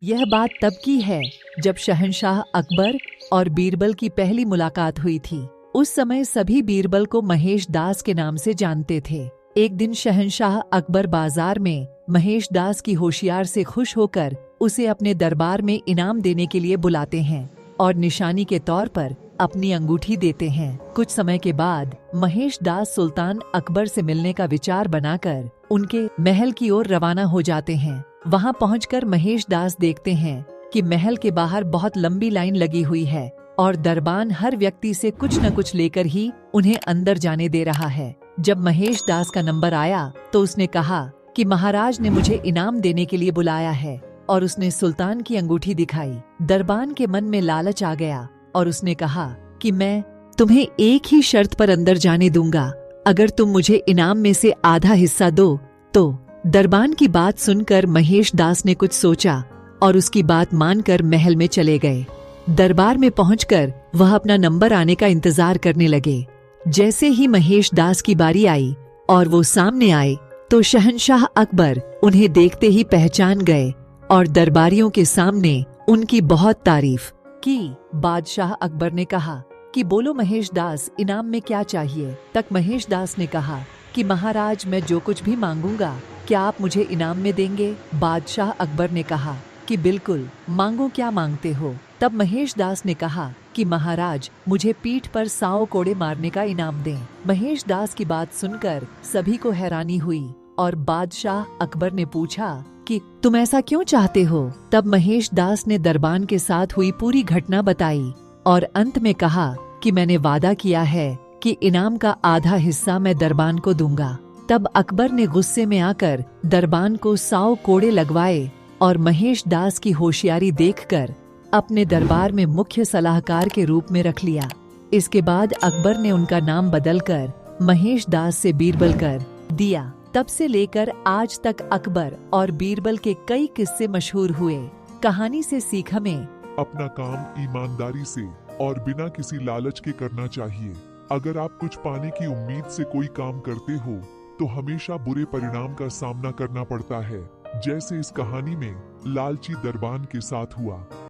यह बात तब की है जब शहंशाह अकबर और बीरबल की पहली मुलाकात हुई थी। उस समय सभी बीरबल को महेश दास के नाम से जानते थे। एक दिन शहंशाह अकबर बाजार में महेश दास की होशियार से खुश होकर उसे अपने दरबार में इनाम देने के लिए बुलाते हैं और निशानी के तौर पर अपनी अंगूठी देते हैं। कुछ समय के बाद महेश दास सुल्तान अकबर से मिलने का विचार बनाकर उनके महल की ओर रवाना हो जाते हैं। वहां पहुंचकर महेश दास देखते हैं कि महल के बाहर बहुत लंबी लाइन लगी हुई है और दरबान हर व्यक्ति से कुछ न कुछ लेकर ही उन्हें अंदर जाने दे रहा है। जब महेश दास का नंबर आया तो उसने कहा कि महाराज ने मुझे इनाम देने के लिए बुलाया है और उसने सुल्तान की अंगूठी दिखाई। दरबान के मन में लालच आ गया और उसने कहा कि मैं तुम्हें एक ही शर्त पर अंदर जाने दूंगा, अगर तुम मुझे इनाम में से आधा हिस्सा दो तो। दरबान की बात सुनकर महेश दास ने कुछ सोचा और उसकी बात मानकर महल में चले गए। दरबार में पहुंचकर वह अपना नंबर आने का इंतजार करने लगे। जैसे ही महेश दास की बारी आई और वो सामने आए तो शहंशाह अकबर उन्हें देखते ही पहचान गए और दरबारियों के सामने उनकी बहुत तारीफ की। बादशाह अकबर ने कहा कि बोलो महेश दास, इनाम में क्या चाहिए। तक महेश दास ने कहा कि महाराज, मैं जो कुछ भी मांगूंगा क्या आप मुझे इनाम में देंगे। बादशाह अकबर ने कहा कि बिल्कुल, मांगो, क्या मांगते हो। तब महेश दास ने कहा कि महाराज, मुझे पीठ पर 100 कोड़े मारने का इनाम दें। महेश दास की बात सुनकर सभी को हैरानी हुई और बादशाह अकबर ने पूछा कि तुम ऐसा क्यों चाहते हो। तब महेश दास ने दरबान के साथ हुई पूरी घटना बताई और अंत में कहा कि मैंने वादा किया है कि इनाम का आधा हिस्सा मैं दरबान को दूंगा। तब अकबर ने गुस्से में आकर दरबान को 100 कोड़े लगवाए और महेश दास की होशियारी देखकर अपने दरबार में मुख्य सलाहकार के रूप में रख लिया। इसके बाद अकबर ने उनका नाम बदलकर महेश दास से बीरबल कर दिया। तब से लेकर आज तक अकबर और बीरबल के कई किस्से मशहूर हुए। कहानी से सीख हमें अपना काम ईमानदारी से और बिना किसी लालच के करना चाहिए। अगर आप कुछ पाने की उम्मीद से कोई काम करते हो तो हमेशा बुरे परिणाम का सामना करना पड़ता है, जैसे इस कहानी में लालची दरबान के साथ हुआ।